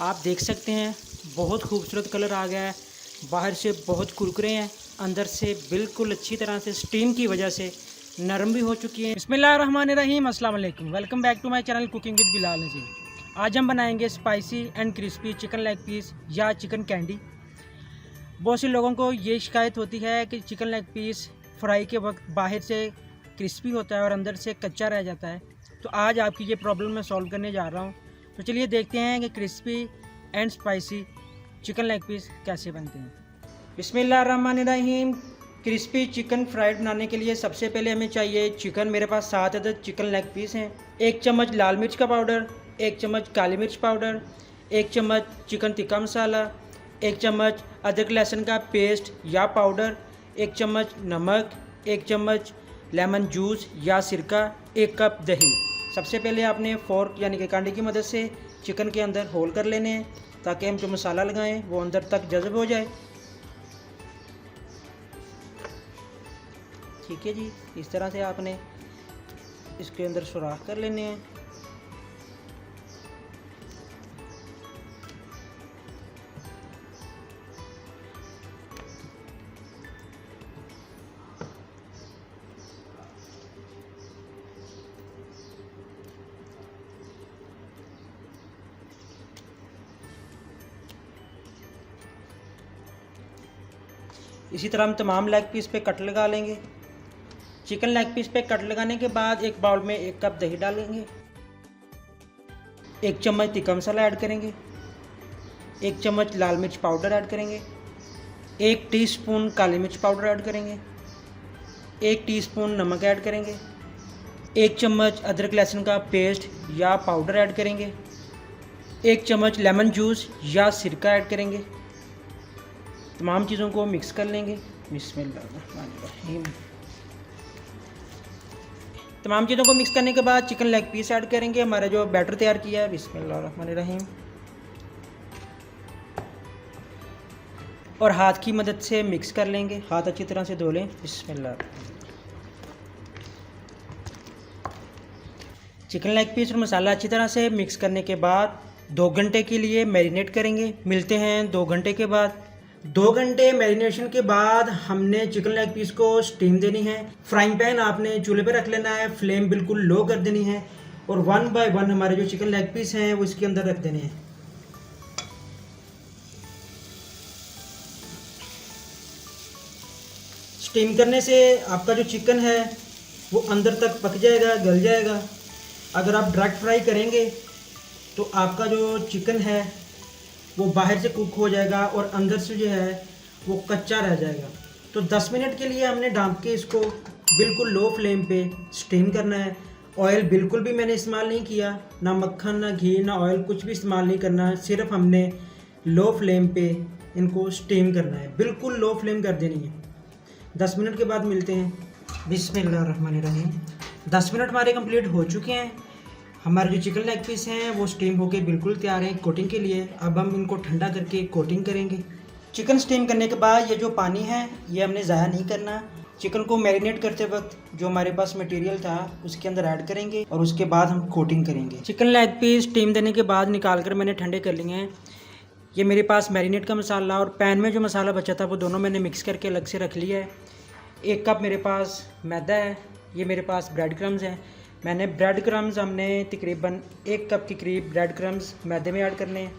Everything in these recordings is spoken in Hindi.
आप देख सकते हैं बहुत खूबसूरत कलर आ गया है। बाहर से बहुत कुरकुरे हैं, अंदर से बिल्कुल अच्छी तरह से स्टीम की वजह से नरम भी हो चुकी है। बिस्मिल्लाहिर्रहमानिर्रहीम, अस्सलाम वालेकुम, welcome back to my channel cooking with Bilal Nazir. आज हम बनाएंगे spicy and crispy chicken leg piece या चिकन कैंडी। बहुत से लोगों को ये शिकायत होती है कि चिकन लेग पीस फ्राई के वक्त बाहर से क्रिस्पी होता है और अंदर से कच्चा रह जाता है। तो आज आपकी ये प्रॉब्लम मैं सॉल्व करने जा रहा हूँ। तो चलिए देखते हैं कि crispy and spicy chicken leg piece कैसे बनते हैं। बिस्मिल्लाहिर्रहमानिर्रहीम। क्रिस्पी चिकन फ्राइड बनाने के लिए सबसे पहले हमें चाहिए चिकन। मेरे पास 7 अदद चिकन लेग पीस हैं। 1 चम्मच लाल मिर्च का पाउडर, 1 चम्मच काली मिर्च पाउडर, 1 चम्मच चिकन टिक्का मसाला, 1 चम्मच अदरक लहसुन का पेस्ट या पाउडर, 1 चम्मच नमक, 1 चम्मच लेमन जूस या सिरका, 1 कप दही। सबसे पहले आपने फोर्क यानी कि कांटे की मदद से चिकन के अंदर होल कर लेने हैं ताकि हम जो मसाला लगाएं वो अंदर तक जज़ब हो जाए। ठीक है जी, इस तरह से आपने इसके अंदर सुराख कर लेने हैं। इसी तरह हम तमाम लेग पीस पे कट लगा लेंगे। चिकन लेग पीस पे कट लगाने के बाद एक बाउल में 1 कप दही डालेंगे, 1 चम्मच टिक्का मसाला ऐड करेंगे, 1 चम्मच लाल मिर्च पाउडर ऐड करेंगे, 1 टीस्पून काली मिर्च पाउडर ऐड करेंगे, 1 टीस्पून नमक ऐड करेंगे, 1 चम्मच अदरक लहसुन का पेस्ट या पाउडर ऐड करेंगे, 1 चम्मच लेमन जूस या सिरका ऐड करेंगे। तमाम चीज़ों को मिक्स कर लेंगे। बिस्मिल्लाहिर्रहमानिर्रहीम। तमाम चीज़ों को मिक्स करने के बाद चिकन लेग पीस ऐड करेंगे, हमारा जो बैटर तैयार किया है। बिस्मिल्लाहिर्रहमानिर्रहीम। और हाथ की मदद से मिक्स कर लेंगे, हाथ अच्छी तरह से धो लें। बिस्मिल्लाह। चिकन लेग पीस और मसाला अच्छी तरह से मिक्स करने के बाद 2 घंटे के लिए मैरिनेट करेंगे। मिलते हैं 2 घंटे के बाद। 2 घंटे मैरिनेशन के बाद हमने चिकन लेग पीस को स्टीम देनी है। फ्राइंग पैन आपने चूल्हे पे रख लेना है, फ्लेम बिल्कुल लो कर देनी है और 1 बाय 1 हमारे जो चिकन लेग पीस हैं वो इसके अंदर रख देने हैं। स्टीम करने से आपका जो चिकन है वो अंदर तक पक जाएगा, गल जाएगा। अगर आप डायरेक्ट फ्राई करेंगे तो आपका जो चिकन है वो बाहर से कुक हो जाएगा और अंदर से जो है वो कच्चा रह जाएगा। तो 10 मिनट के लिए हमने ढाँप के इसको बिल्कुल लो फ्लेम पे स्टीम करना है। ऑयल बिल्कुल भी मैंने इस्तेमाल नहीं किया, ना मक्खन ना घी ना ऑयल, कुछ भी इस्तेमाल नहीं करना है। सिर्फ हमने लो फ्लेम पे इनको स्टीम करना है, बिल्कुल लो फ्लेम कर देनी है। 10 मिनट के बाद मिलते हैं। बिस्मिल्लाहिर्रहमानिर्रहीम। 10 मिनट हमारे कंप्लीट हो चुके हैं। हमारे जो चिकन लेग पीस हैं वो स्टीम होके बिल्कुल तैयार हैं कोटिंग के लिए। अब हम इनको ठंडा करके कोटिंग करेंगे। चिकन स्टीम करने के बाद ये जो पानी है ये हमने ज़ाया नहीं करना। चिकन को मैरिनेट करते वक्त जो हमारे पास मटेरियल था उसके अंदर ऐड करेंगे और उसके बाद हम कोटिंग करेंगे। चिकन लेग पीस स्टीम देने के बाद निकाल कर मैंने ठंडे कर लिए हैं। ये मेरे पास मैरिनेट का मसाला और पैन में जो मसाला बचा था वो दोनों मैंने मिक्स करके अलग से रख लिया है। 1 कप मेरे पास मैदा है। ये मेरे पास ब्रेड क्रम्स हैं। मैंने ब्रेड क्रम्स हमने तकरीबन 1 कप के करीब ब्रेड क्रम्स मैदे में ऐड करने हैं।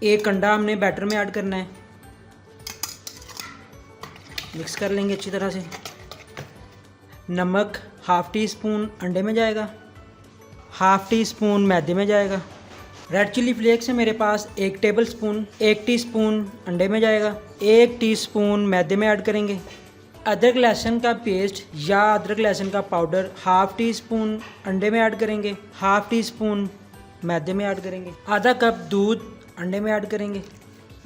1 अंडा हमने बैटर में ऐड करना है। मिक्स कर लेंगे अच्छी तरह से। नमक ½ टी स्पून अंडे में जाएगा, ½ टी स्पून मैदे में जाएगा। रेड चिली फ्लेक्स है मेरे पास 1 टेबल स्पून, 1 टीस्पून अंडे में जाएगा, 1 टीस्पून मैदे में ऐड करेंगे। अदरक लहसुन का पेस्ट या अदरक लहसुन का पाउडर ½ टी स्पून अंडे में ऐड करेंगे, ½ टी स्पून मैदे में ऐड करेंगे। आधा कप दूध अंडे में ऐड करेंगे।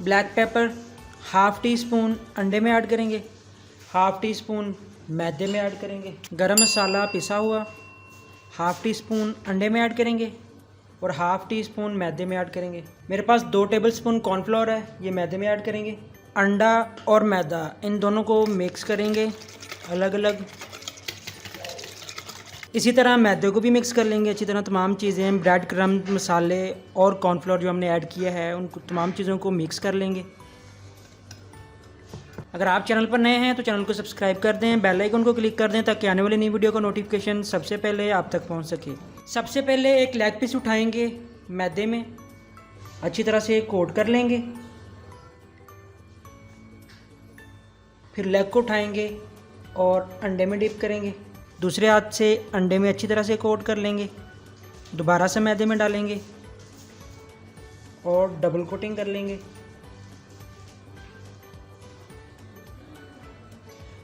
ब्लैक पेपर ½ टी स्पून अंडे में ऐड करेंगे, ½ टी स्पून मैदे में ऐड करेंगे। गरम मसाला पिसा हुआ ½ टी स्पून अंडे में ऐड करेंगे और ½ टी स्पून मैदे में ऐड करेंगे। मेरे पास 2 टेबल स्पून कॉर्नफ्लोर है, ये मैदे में ऐड करेंगे। अंडा और मैदा इन दोनों को मिक्स करेंगे अलग अलग। इसी तरह मैदे को भी मिक्स कर लेंगे अच्छी तरह। तमाम चीज़ें, ब्रेड क्रम्ब, मसाले और कॉर्नफ्लोर जो हमने ऐड किया है, उनको तमाम चीज़ों को मिक्स कर लेंगे। अगर आप चैनल पर नए हैं तो चैनल को सब्सक्राइब कर दें, बेल आइकन को क्लिक कर दें ताकि आने वाली नई वीडियो का नोटिफिकेशन सबसे पहले आप तक पहुंच सके। सबसे पहले एक लेग पीस उठाएंगे, मैदे में अच्छी तरह से कोट कर लेंगे। फिर लेग को उठाएंगे और अंडे में डिप करेंगे। दूसरे हाथ से अंडे में अच्छी तरह से कोट कर लेंगे। दोबारा से मैदे में डालेंगे और डबल कोटिंग कर लेंगे।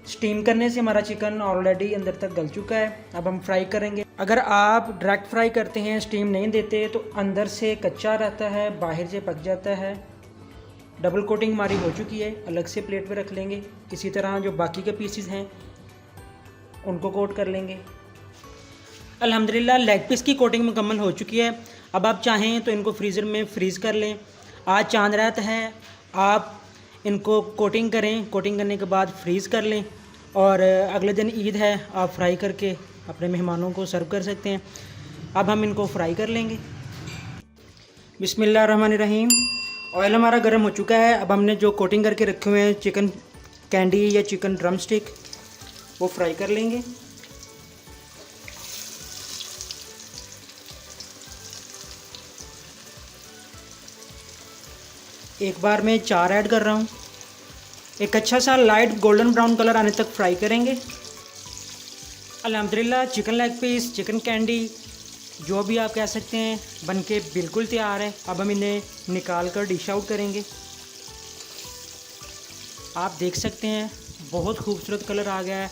स्टीम करने से हमारा चिकन ऑलरेडी अंदर तक गल चुका है। अब हम फ्राई करेंगे। अगर आप डायरेक्ट फ्राई करते हैं, स्टीम नहीं देते, तो अंदर से कच्चा रहता है, बाहर से पक जाता है। डबल कोटिंग हमारी हो चुकी है, अलग से प्लेट पे रख लेंगे। इसी तरह जो बाकी के पीसेस हैं उनको कोट कर लेंगे। अल्हम्दुलिल्लाह लेग पीस की कोटिंग मुकम्मल हो चुकी है। अब आप चाहें तो इनको फ्रीज़र में फ्रीज़ कर लें। आज चांद रात है, आप इनको कोटिंग करें, कोटिंग करने के बाद फ्रीज़ कर लें और अगले दिन ईद है, आप फ्राई करके अपने मेहमानों को सर्व कर सकते हैं। अब हम इनको फ्राई कर लेंगे। बिस्मिल्लाहिर्रहमानिर्रहीम। ऑयल हमारा गर्म हो चुका है। अब हमने जो कोटिंग करके रखे हुए हैं चिकन कैंडी या चिकन ड्रम स्टिक, वो फ्राई कर लेंगे। एक बार में 4 ऐड कर रहा हूँ। एक अच्छा सा लाइट गोल्डन ब्राउन कलर आने तक फ्राई करेंगे। अल्हम्दुलिल्लाह chicken leg piece, chicken candy, जो भी आप कह सकते हैं, बनके बिल्कुल तैयार है। अब हम इन्हें निकाल कर डिश आउट करेंगे। आप देख सकते हैं बहुत खूबसूरत कलर आ गया है।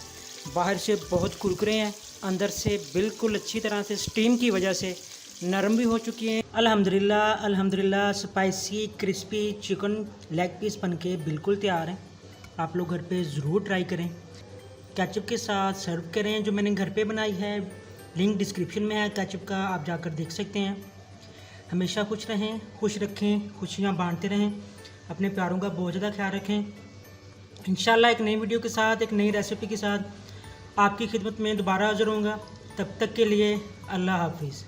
बाहर से बहुत कुरकुरे हैं, अंदर से बिल्कुल अच्छी तरह से स्टीम की वजह से नरम भी हो चुकी हैं। अल्हम्दुलिल्लाह अल्हम्दुलिल्लाह spicy crispy chicken leg piece बनके बिल्कुल तैयार हैं। आप लोग घर पे ज़रूर ट्राई करें, केचप के साथ सर्व करें। जो मैंने घर पे बनाई है, लिंक डिस्क्रिप्शन में है केचप का, आप जाकर देख सकते हैं। हमेशा खुश रहें, खुश रखें, खुशियाँ बांटते रहें, अपने प्यारों का बहुत ज़्यादा ख्याल रखें। इंशाल्लाह एक नई वीडियो के साथ, एक नई रेसिपी के साथ आपकी खिदमत में दोबारा हाज़िर होऊंगा। तब तक के लिए अल्लाह हाफिज़।